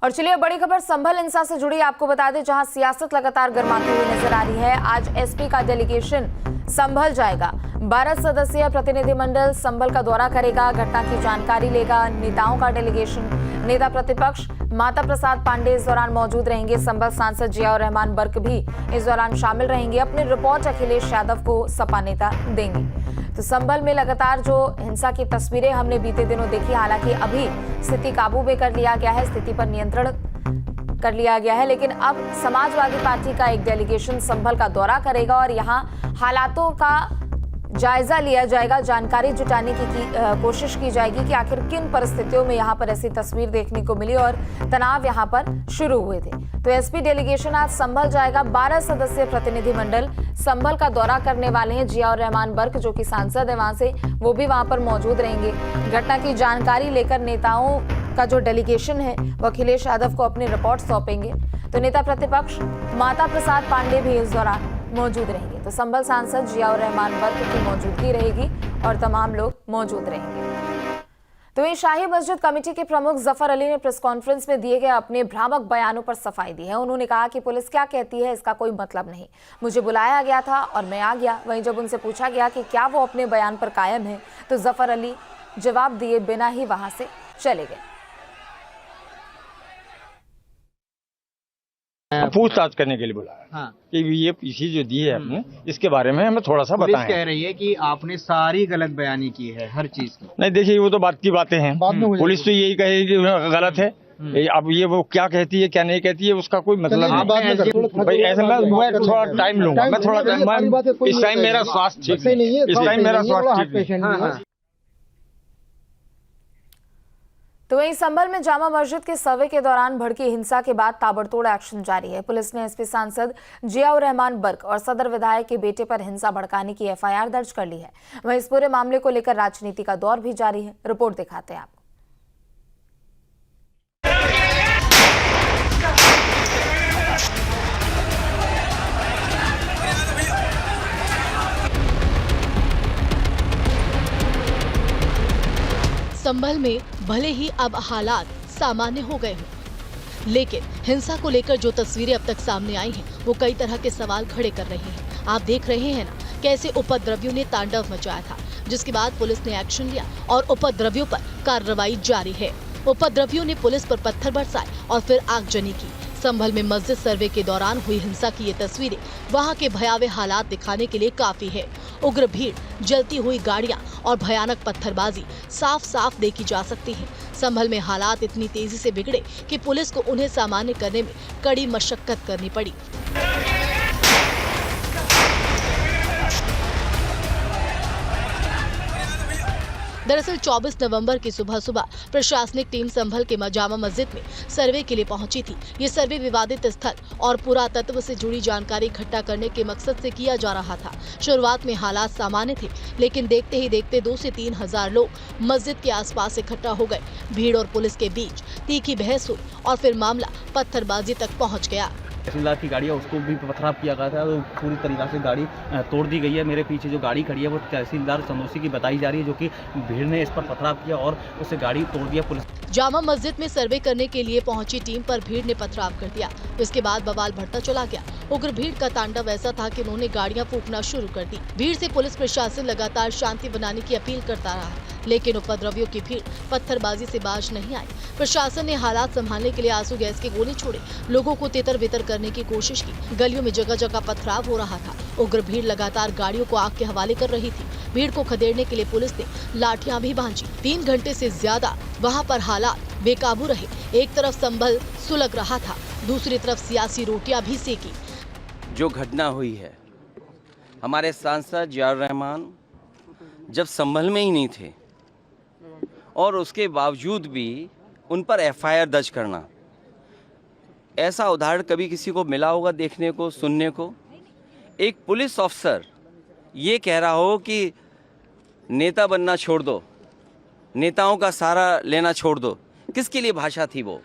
और चलिए बड़ी खबर संभल हिंसा से जुड़ी आपको बता दें, जहां सियासत लगातार गर्माती हुई नजर आ रही है। आज एसपी का डेलीगेशन संभल जाएगा। 12 सदस्यीय प्रतिनिधिमंडल संभल का दौरा करेगा, घटना की जानकारी लेगा। नेताओं का डेलीगेशन, नेता प्रतिपक्ष माता प्रसाद पांडे इस दौरान मौजूद रहेंगे। संभल सांसद जियाउर रहमान बर्क भी इस दौरान शामिल रहेंगे। अपनी रिपोर्ट अखिलेश यादव को सपा नेता देंगे। तो संभल में लगातार जो हिंसा की तस्वीरें हमने बीते दिनों देखी, हालांकि अभी स्थिति काबू में कर लिया गया है, स्थिति पर नियंत्रण कर लिया गया है, लेकिन अब समाजवादी पार्टी का एक डेलीगेशन संभल का दौरा करेगा और यहां हालातों का जायजा लिया जाएगा। जानकारी जुटाने की कोशिश की जाएगी कि आखिर किन परिस्थितियों में यहां पर ऐसी तस्वीर देखने को मिली और तनाव यहां पर शुरू हुए थे। तो एसपी डेलीगेशन आज संभल जाएगा। 12 सदस्यीय प्रतिनिधिमंडल संभल का दौरा करने वाले हैं। जियाउर रहमान बर्क जो कि सांसद है वहां से, वो भी वहां पर मौजूद रहेंगे। घटना की जानकारी लेकर नेताओं का जो डेलीगेशन है वो अखिलेश यादव को अपनी रिपोर्ट सौंपेंगे। तो नेता प्रतिपक्ष माता प्रसाद पांडे भी इस दौरान मौजूद रहेंगे। तो संभल सांसद जियाउर रहमान बर्क की मौजूदगी रहेगी और तमाम लोग मौजूद रहेंगे। तो वहीं शाही मस्जिद कमेटी के प्रमुख जफर अली ने प्रेस कॉन्फ्रेंस में दिए गए अपने भ्रामक बयानों पर सफाई दी है। उन्होंने कहा कि पुलिस क्या कहती है इसका कोई मतलब नहीं, मुझे बुलाया गया था और मैं आ गया। वहीं जब उनसे पूछा गया कि क्या वो अपने बयान पर कायम है, तो जफर अली जवाब दिए बिना ही वहां से चले गए। पूछताछ करने के लिए बुलाया। हाँ। कि ये पीसी जो दी है आपने, इसके बारे में हमें थोड़ा सा बताएं। पुलिस कह रही है कि आपने सारी गलत बयानी की है, हर चीज की। नहीं देखिए, वो तो बात की बातें हैं। पुलिस तो यही कहेगी गलत है। अब ये वो क्या कहती है क्या नहीं कहती है उसका कोई मतलब नहीं। भाई ऐसा मैं थोड़ा टाइम लूंगा, मैं थोड़ा टाइम, इस टाइम मेरा स्वास्थ्य ठीक नहीं है, इस टाइम मेरा स्वास्थ्य ठीक नहीं है। तो वहीं संभल में जामा मस्जिद के सर्वे के दौरान भड़की हिंसा के बाद ताबड़तोड़ एक्शन जारी है। पुलिस ने एसपी सांसद जियाउर रहमान बर्क और सदर विधायक के बेटे पर हिंसा भड़काने की एफआईआर दर्ज कर ली है। वहीं इस पूरे मामले को लेकर राजनीति का दौर भी जारी है। रिपोर्ट दिखाते हैं आपको। संभल में भले ही अब हालात सामान्य हो गए हों, लेकिन हिंसा को लेकर जो तस्वीरें अब तक सामने आई हैं, वो कई तरह के सवाल खड़े कर रही हैं। आप देख रहे हैं ना, कैसे उपद्रवियों ने तांडव मचाया था, जिसके बाद पुलिस ने एक्शन लिया और उपद्रवियों पर कार्रवाई जारी है। उपद्रवियों ने पुलिस पर पत्थर बरसाए और फिर आगजनी की। संभल में मस्जिद सर्वे के दौरान हुई हिंसा की ये तस्वीरें वहां के भयावह हालात दिखाने के लिए काफी है। उग्र भीड़, जलती हुई गाड़ियां और भयानक पत्थरबाजी साफ साफ देखी जा सकती है। संभल में हालात इतनी तेजी से बिगड़े कि पुलिस को उन्हें सामान्य करने में कड़ी मशक्कत करनी पड़ी। दरअसल 24 नवंबर की सुबह सुबह प्रशासनिक टीम संभल के जामा मस्जिद में सर्वे के लिए पहुंची थी। ये सर्वे विवादित स्थल और पुरातत्व से जुड़ी जानकारी इकट्ठा करने के मकसद से किया जा रहा था। शुरुआत में हालात सामान्य थे, लेकिन देखते ही देखते 2 से 3 हजार लोग मस्जिद के आसपास इकट्ठा हो गए। भीड़ और पुलिस के बीच तीखी बहस हुई और फिर मामला पत्थरबाजी तक पहुँच गया। तहसीलदार की गाड़ी है, उसको भी पथराव किया गया था, तो पूरी तरीके से गाड़ी तोड़ दी गई है। मेरे पीछे जो गाड़ी खड़ी है वो तहसीलदार चंदोसी की बताई जा रही है, जो कि भीड़ ने इस पर पथराव किया और उसे गाड़ी तोड़ दिया। पुलिस जामा मस्जिद में सर्वे करने के लिए पहुंची टीम पर भीड़ ने पथराव कर दिया। इसके बाद बवाल बढ़ता चला गया। उग्र भीड़ का तांडव ऐसा था कि उन्होंने गाड़ियां फूंकना शुरू कर दी। भीड़ से पुलिस प्रशासन लगातार शांति बनाने की अपील करता रहा, लेकिन उपद्रवियों की भीड़ पत्थरबाजी से बाज नहीं आई। प्रशासन ने हालात संभालने के लिए आंसू गैस के गोले छोड़े, लोगों को तितर बितर करने की कोशिश की। गलियों में जगह जगह पथराव हो रहा था। उग्र भीड़ लगातार गाड़ियों को आग के हवाले कर रही थी। भीड़ को खदेड़ने के लिए पुलिस ने लाठियां भी भांजी। 3 घंटे से ज्यादा वहां पर हालात बेकाबू रहे। एक तरफ संभल सुलग रहा था, दूसरी तरफ सियासी रोटियां भी सेकी। जो घटना हुई है, हमारे सांसद जियाउर रहमान जब संभल में ही नहीं थे और उसके बावजूद भी उन पर एफआईआर दर्ज करना, ऐसा उदाहरण कभी किसी को मिला होगा देखने को, सुनने को? एक पुलिस ऑफिसर ये कह रहा हो कि नेता बनना छोड़ दो, नेताओं का सहारा लेना छोड़ दो, किसके लिए भाषा थी वो?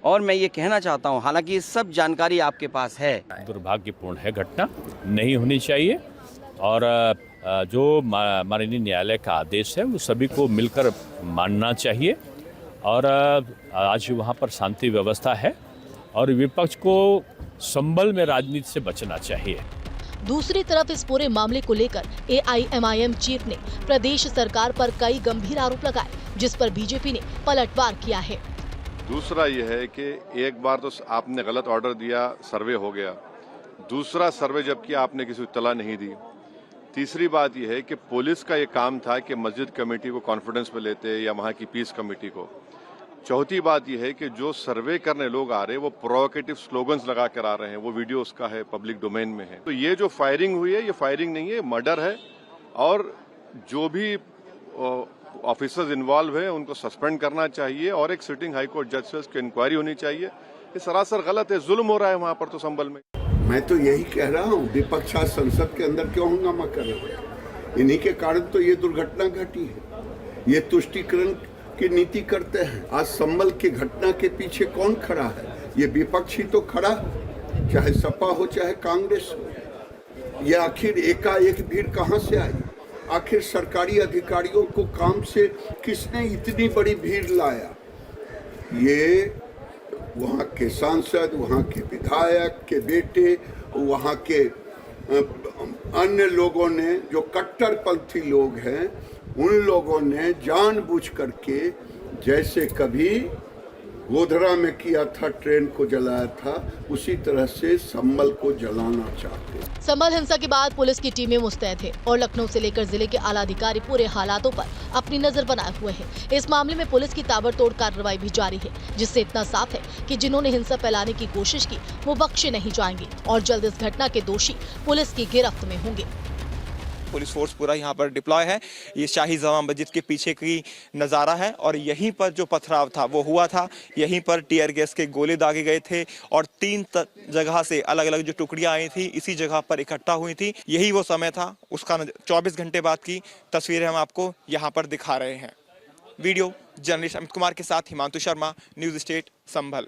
और मैं ये कहना चाहता हूँ, हालांकि ये सब जानकारी आपके पास है, दुर्भाग्यपूर्ण है, घटना नहीं होनी चाहिए और जो माननीय न्यायालय का आदेश है वो सभी को मिलकर मानना चाहिए और आज वहाँ पर शांति व्यवस्था है और विपक्ष को संभल में राजनीति से बचना चाहिए। दूसरी तरफ इस पूरे मामले को लेकर AIMIM चीफ ने प्रदेश सरकार पर कई गंभीर आरोप लगाए, जिस पर बीजेपी ने पलटवार किया है। दूसरा ये है कि एक बार तो आपने गलत ऑर्डर दिया, सर्वे हो गया। दूसरा सर्वे जब किया आपने किसी को इत्तला नहीं दी। तीसरी बात यह है कि पुलिस का ये काम था कि मस्जिद कमेटी को कॉन्फिडेंस में लेते या वहाँ की पीस कमेटी को। चौथी बात यह है कि जो सर्वे करने लोग आ रहे हैं वो प्रोवोकेटिव स्लोगन्स लगा कर आ रहे हैं, वो वीडियो उसका है, पब्लिक डोमेन में है। तो ये जो फायरिंग हुई है ये फायरिंग नहीं है, मर्डर है और जो भी ऑफिसर्स इन्वॉल्व है उनको सस्पेंड करना चाहिए और एक सिटिंग हाईकोर्ट जज से उसकी इंक्वायरी होनी चाहिए। ये सरासर गलत है, जुल्म हो रहा है वहाँ पर तो संभल में। मैं तो यही कह रहा हूँ, विपक्ष आज संसद के अंदर क्यों हंगामा कर रहे हैं? इन्हीं के कारण तो ये दुर्घटना घटी है। ये तुष्टीकरण की नीति करते हैं। आज संभल की घटना के पीछे कौन खड़ा है? ये विपक्ष ही तो खड़ा है, चाहे सपा हो चाहे कांग्रेस हो। ये आखिर एकाएक भीड़ कहाँ से आई? आखिर सरकारी अधिकारियों को काम से किसने इतनी बड़ी भीड़ लाया? ये वहाँ के सांसद, वहाँ के विधायक के बेटे, वहाँ के अन्य लोगों ने, जो कट्टरपंथी लोग हैं, उन लोगों ने जानबूझ करके, जैसे कभी गोधरा में किया था, ट्रेन को जलाया था, उसी तरह से संभल को जलाना चाहते। संभल हिंसा के बाद पुलिस की टीमें मुस्तैद है और लखनऊ से लेकर जिले के आला अधिकारी पूरे हालातों पर अपनी नजर बनाए हुए हैं। इस मामले में पुलिस की ताबड़तोड़ कार्रवाई भी जारी है, जिससे इतना साफ है कि जिन्होंने हिंसा फैलाने की कोशिश की वो बख्शे नहीं जाएंगे और जल्द इस घटना के दोषी पुलिस की गिरफ्त में होंगे। पुलिस फोर्स पूरा यहाँ पर डिप्लॉय है। ये शाही जामा मस्जिद के पीछे की नज़ारा है और यहीं पर जो पथराव था वो हुआ था। यहीं पर टीयर गैस के गोले दागे गए थे और 3 जगह से अलग अलग जो टुकड़ियां आई थी इसी जगह पर इकट्ठा हुई थी। यही वो समय था, उसका 24 घंटे बाद की तस्वीरें हम आपको यहाँ पर दिखा रहे हैं। वीडियो जर्नलिस्ट अमित कुमार के साथ हिमांशु शर्मा, न्यूज स्टेट, संभल।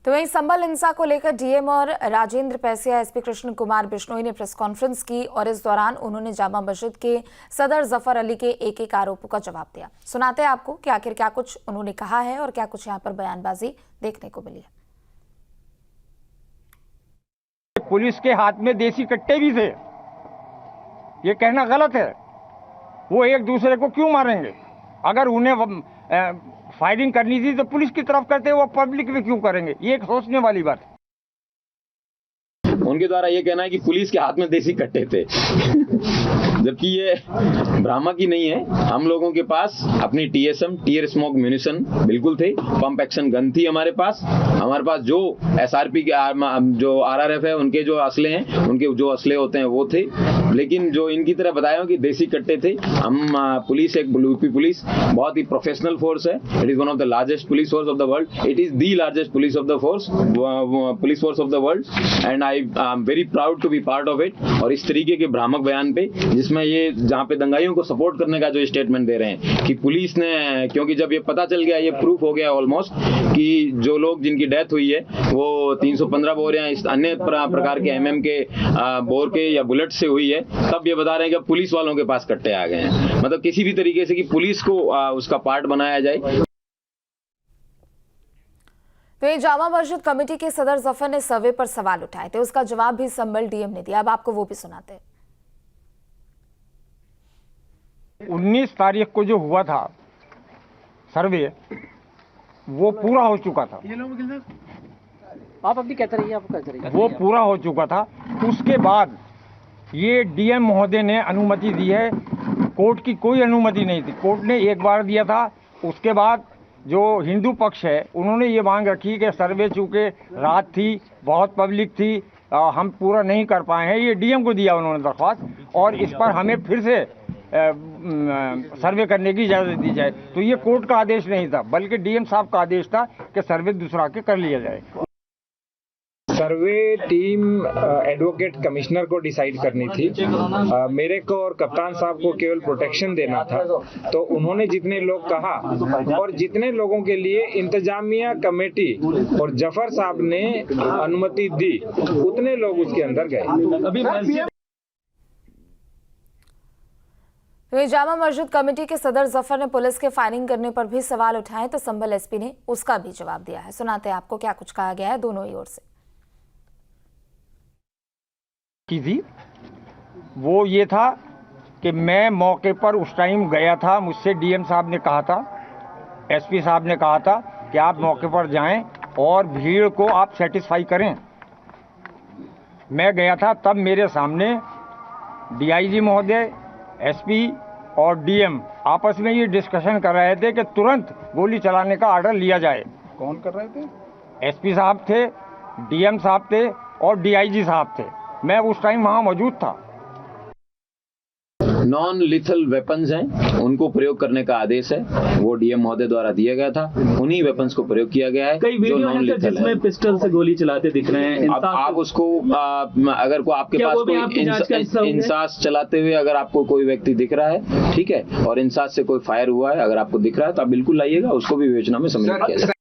तो वहीं संभल हिंसा को लेकर डीएम और राजेंद्र पैसिया एसपी कृष्ण कुमार बिश्नोई ने प्रेस कॉन्फ्रेंस की और इस दौरान उन्होंने जामा मस्जिद के सदर जफर अली के एक आरोपों का जवाब दिया। सुनाते हैं आपको कि आखिर क्या कुछ उन्होंने कहा है और क्या कुछ यहाँ पर बयानबाजी देखने को मिली है। पुलिस के हाथ में देसी कट्टे भी थे, ये कहना गलत है। वो एक दूसरे को क्यों मारेंगे? अगर उन्हें फायरिंग करनी थी तो पुलिस की तरफ करते, वो पब्लिक में क्यों करेंगे? ये एक सोचने वाली बात है। उनके द्वारा ये कहना है कि पुलिस के हाथ में देसी कट्टे थे जबकि ये भ्रामक ही नहीं है। हम लोगों के पास अपनी TSM टीयर स्मोक म्यूनिशन बिल्कुल थे, पंप एक्शन गन थी हमारे पास जो SRP के जो RRF है उनके जो असले हैं, उनके जो असले होते हैं वो थे। लेकिन जो इनकी तरह बताया कि देसी कट्टे थे, हम पुलिस एक यूपी पुलिस बहुत ही प्रोफेशनल फोर्स है। It is one of the largest police force of the world. It is the largest police force of the world and I am very proud to be part of it. और इस तरीके के भ्रामक बयान पे, जिसमें ये जहाँ पे दंगाइयों को सपोर्ट करने का जो स्टेटमेंट दे रहे हैं कि पुलिस ने, क्योंकि जब ये पता चल गया, ये प्रूफ हो गया ऑलमोस्ट कि जो लोग जिनकी डेथ हुई है वो 315 बोर या इस अन्य प्रकार के MM के बोर के या बुलेट से हुई है, तब ये बता रहे हैं कि पुलिस वालों के पास कट्टे आ गए हैं। मतलब किसी भी तरीके से कि पुलिस को उसका पार्ट बनाया जाए। तो ये जामा मस्जिद कमेटी के सदर जफर ने सर्वे पर सवाल उठाए थे, उसका जवाब भी संभल डीएम ने दिया। अब आपको वो भी सुनाते हैं। 19 तारीख को जो हुआ था सर्वे, वो पूरा हो चुका था। आप अपनी कहते रहिए, आप कहते रहिए। वो पूरा हो चुका था। उसके बाद ये डीएम महोदय ने अनुमति दी है। कोर्ट की कोई अनुमति नहीं थी, कोर्ट ने एक बार दिया था। उसके बाद जो हिंदू पक्ष है उन्होंने ये मांग रखी कि सर्वे चूँकि रात थी, बहुत पब्लिक थी, हम पूरा नहीं कर पाए हैं। ये डीएम को दिया उन्होंने दरख्वास्त, और इस पर हमें फिर से सर्वे करने की इजाज़त दी जाए। तो ये कोर्ट का आदेश नहीं था, बल्कि डीएम साहब का आदेश था कि सर्वे दूसरा के कर लिया जाए। सर्वे टीम एडवोकेट कमिश्नर को डिसाइड करनी थी। मेरे को और कप्तान साहब को केवल प्रोटेक्शन देना था। तो उन्होंने जितने लोग कहा और जितने लोगों के लिए इंतजामिया कमेटी और जफर साहब ने अनुमति दी, उतने लोग उसके अंदर गए। वहीं जामा मस्जिद कमेटी के सदर जफर ने पुलिस के फायरिंग करने पर भी सवाल उठाए तो संभल एसपी ने उसका भी जवाब दिया है। सुनाते हैं आपको क्या कुछ कहा गया है दोनों ही ओर से। थी वो ये था कि मैं मौके पर उस टाइम गया था, मुझसे डीएम साहब ने कहा था, एसपी साहब ने कहा था कि आप मौके पर जाएं और भीड़ को आप सेटिस्फाई करें। मैं गया था, तब मेरे सामने डीआईजी महोदय, एसपी और डीएम आपस में ये डिस्कशन कर रहे थे कि तुरंत गोली चलाने का ऑर्डर लिया जाए। कौन कर रहे थे? एसपी साहब थे, डीएम साहब थे और डीआईजी साहब थे। मैं उस टाइम वहां मौजूद था। नॉन लिथल वेपन्स हैं, उनको प्रयोग करने का आदेश है, वो डीएम महोदय द्वारा दिया गया था। उन्हीं वेपन्स को प्रयोग किया गया है। कई वीडियो हैं जिसमें पिस्टल से गोली चलाते दिख रहे हैं। अब आप उसको अगर को आपके पास कोई इंसास चलाते हुए अगर आपको कोई व्यक्ति दिख रहा है, ठीक है, और इंसास से कोई फायर हुआ है अगर आपको दिख रहा है तो आप बिल्कुल लाइएगा, उसको भी विवेचना में सम्मिलित किया जाए।